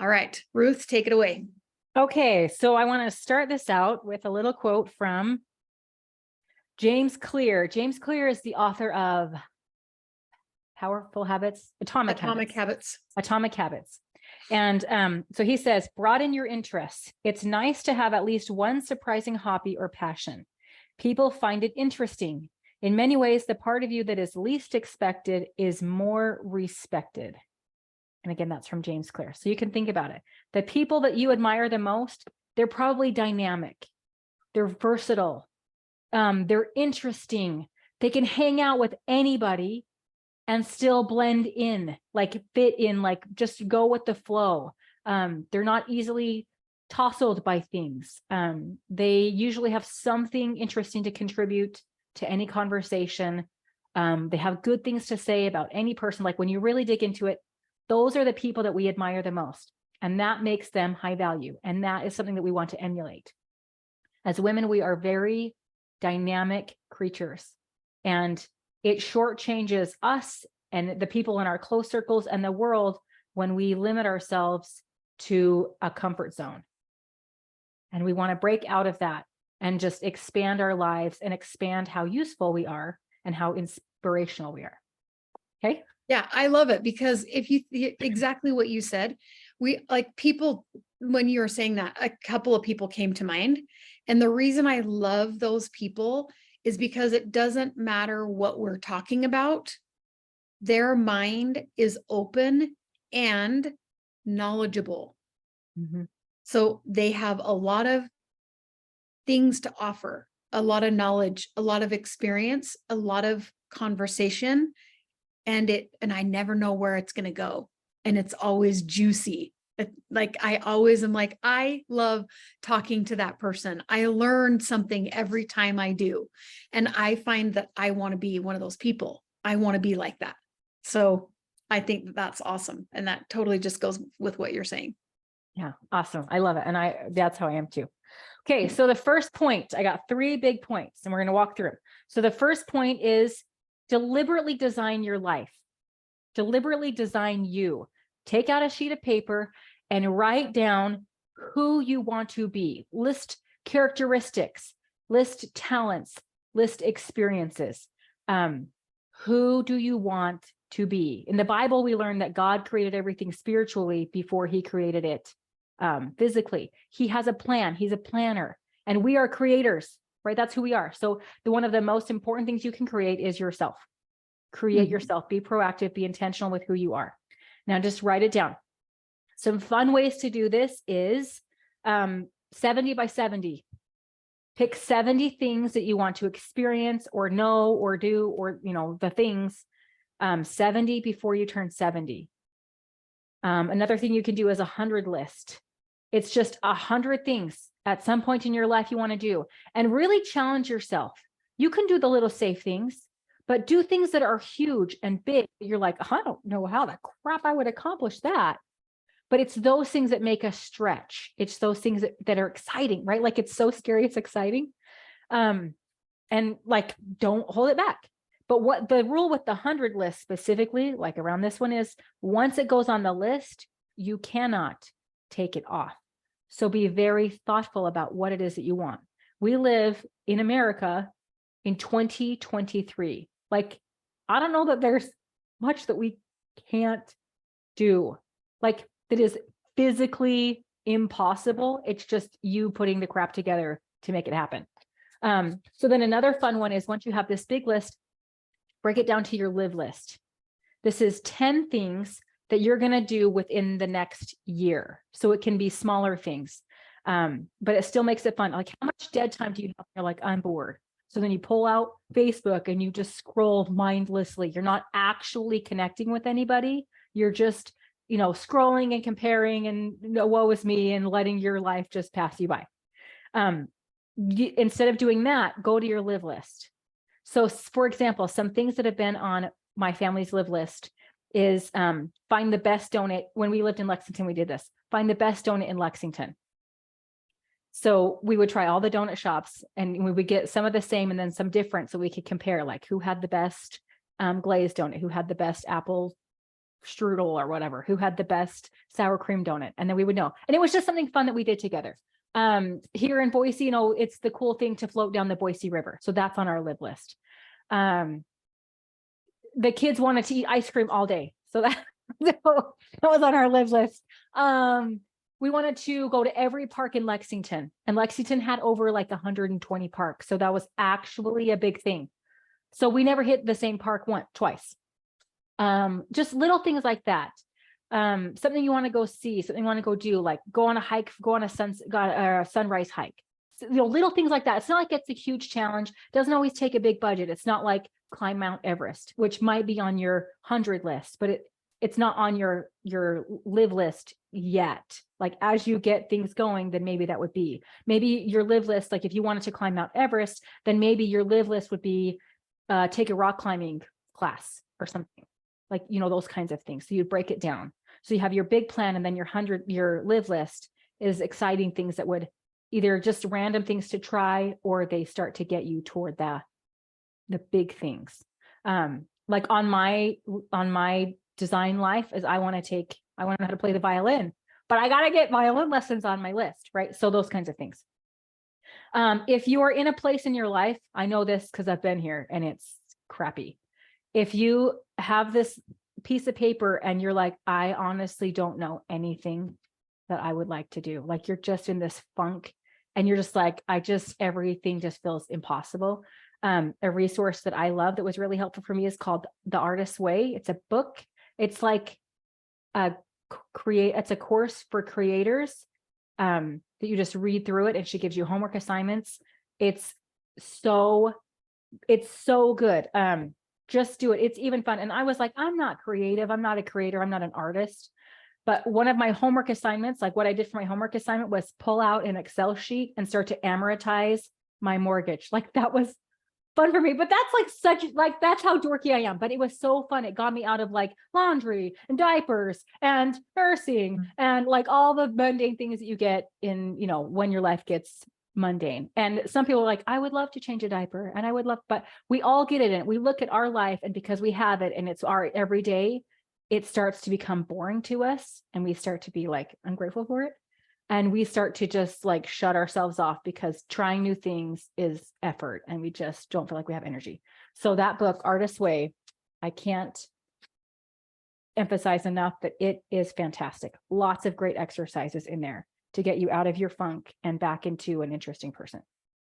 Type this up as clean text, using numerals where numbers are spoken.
All right, Ruth, take it away. Okay, so I want to start this out with a little quote from James Clear. James Clear is the author of Powerful Habits, Atomic Habits. Atomic Habits. And so he says, broaden your interests. It's nice to have at least one surprising hobby or passion. People find it interesting. In many ways, the part of you that is least expected is more respected. And again, that's from James Clear. So you can think about it. The people that you admire the most, they're probably dynamic. They're versatile. They're interesting. They can hang out with anybody and still blend in, like fit in, like just go with the flow. They're not easily tousled by things. They usually have something interesting to contribute to any conversation. They have good things to say about any person. Like when you really dig into it, those are the people that we admire the most. And that makes them high value. And that is something that we want to emulate. As women, we are very dynamic creatures. And it shortchanges us and the people in our close circles and the world when we limit ourselves to a comfort zone. And we want to break out of that and just expand our lives and expand how useful we are and how inspirational we are. Okay. Yeah, I love it because if you exactly what you said, we like people, when you were saying that, a couple of people came to mind. And the reason I love those people is because it doesn't matter what we're talking about. Their mind is open and knowledgeable. Mm-hmm. So they have a lot of things to offer, a lot of knowledge, a lot of experience, a lot of conversation, and I never know where it's going to go. And it's always juicy. Like I always am like, I love talking to that person. I learn something every time I do. And I find that I want to be one of those people. I want to be like that. So I think that that's awesome. And that totally just goes with what you're saying. Yeah, awesome. I love it. And that's how I am too. Okay, so the first point, I got 3 big points and we're going to walk through them. So the first point is deliberately design your life. Deliberately design you. Take out a sheet of paper and write down who you want to be. List characteristics, list talents, list experiences. Who do you want to be? In the Bible, we learn that God created everything spiritually before he created it physically. He has a plan. He's a planner, and we are creators, right? That's who we are. So one of the most important things you can create is yourself. Create yourself, be proactive, be intentional with who you are. Now just write it down. Some fun ways to do this is 70 by 70. Pick 70 things that you want to experience or know or do, or, the things 70 before you turn 70. Another thing you can do is 100 list. It's just 100 things at some point in your life you want to do, and really challenge yourself. You can do the little safe things, but do things that are huge and big. You're like, I don't know how the crap I would accomplish that. But it's those things that make us stretch. It's those things that are exciting, right? Like it's so scary, it's exciting. And like, don't hold it back. But what the rule with the 100 list specifically, like around this one, is once it goes on the list, you cannot take it off. So be very thoughtful about what it is that you want. We live in America in 2023. Like, I don't know that there's much that we can't do. Like, that is physically impossible. It's just you putting the crap together to make it happen. So then another fun one is, once you have this big list, break it down to your live list. This is 10 things that you're going to do within the next year. So it can be smaller things, but it still makes it fun. Like, how much dead time do you have? You're like, I'm bored. So then you pull out Facebook and you just scroll mindlessly. You're not actually connecting with anybody. You're just, scrolling and comparing and woe is me and letting your life just pass you by. Instead of doing that, go to your live list. So for example, some things that have been on my family's live list is find the best donut. When we lived in Lexington, we did this. Find the best donut in Lexington. So we would try all the donut shops and we would get some of the same and then some different, so we could compare, like, who had the best glazed donut, who had the best apple strudel or whatever, who had the best sour cream donut. And then we would know. And it was just something fun that we did together. Here in Boise, you know, it's the cool thing to float down the Boise River. So that's on our live list. The kids wanted to eat ice cream all day. So that was on our live list. We wanted to go to every park in Lexington, and Lexington had over like 120 parks. So that was actually a big thing. So we never hit the same park twice. Just little things like that. Something you want to go see, something you want to go do, like go on a hike, go on a sunrise hike. So, you know, little things like that. It's not like it's a huge challenge. It doesn't always take a big budget. It's not like climb Mount Everest, which might be on your 100 list, but it's not on your live list yet. Like as you get things going, then maybe that would be, maybe your live list, like if you wanted to climb Mount Everest, then maybe your live list would be take a rock climbing class or something, like, you know, those kinds of things. So you break it down. So you have your big plan, and then your live list is exciting things that would either just random things to try, or they start to get you toward the big things. Like on my design life is I want to know how to play the violin, but I got to get violin lessons on my list, right? So those kinds of things. If you are in a place in your life, I know this because I've been here and it's crappy. If you have this piece of paper and you're like, I honestly don't know anything that I would like to do. Like you're just in this funk and you're just like, everything just feels impossible. A resource that I love that was really helpful for me is called The Artist's Way. It's a book. It's like it's a course for creators that you just read through it, and she gives you homework assignments. It's so good. Just do it. It's even fun. And I was like, I'm not creative. I'm not a creator. I'm not an artist. But one of my homework assignments, like what I did for my homework assignment, was pull out an Excel sheet and start to amortize my mortgage. Like that was fun for me, but that's how dorky I am. But it was so fun. It got me out of like laundry and diapers and nursing and like all the mundane things that you get in, you know, when your life gets mundane. And some people are like, I would love to change a diaper, and I would love, but we all get it. And we look at our life, and because we have it and it's our everyday, it starts to become boring to us, and we start to be like ungrateful for it. And we start to just like shut ourselves off, because trying new things is effort and we just don't feel like we have energy. So that book, Artist's Way, I can't emphasize enough that it is fantastic. Lots of great exercises in there to get you out of your funk and back into an interesting person.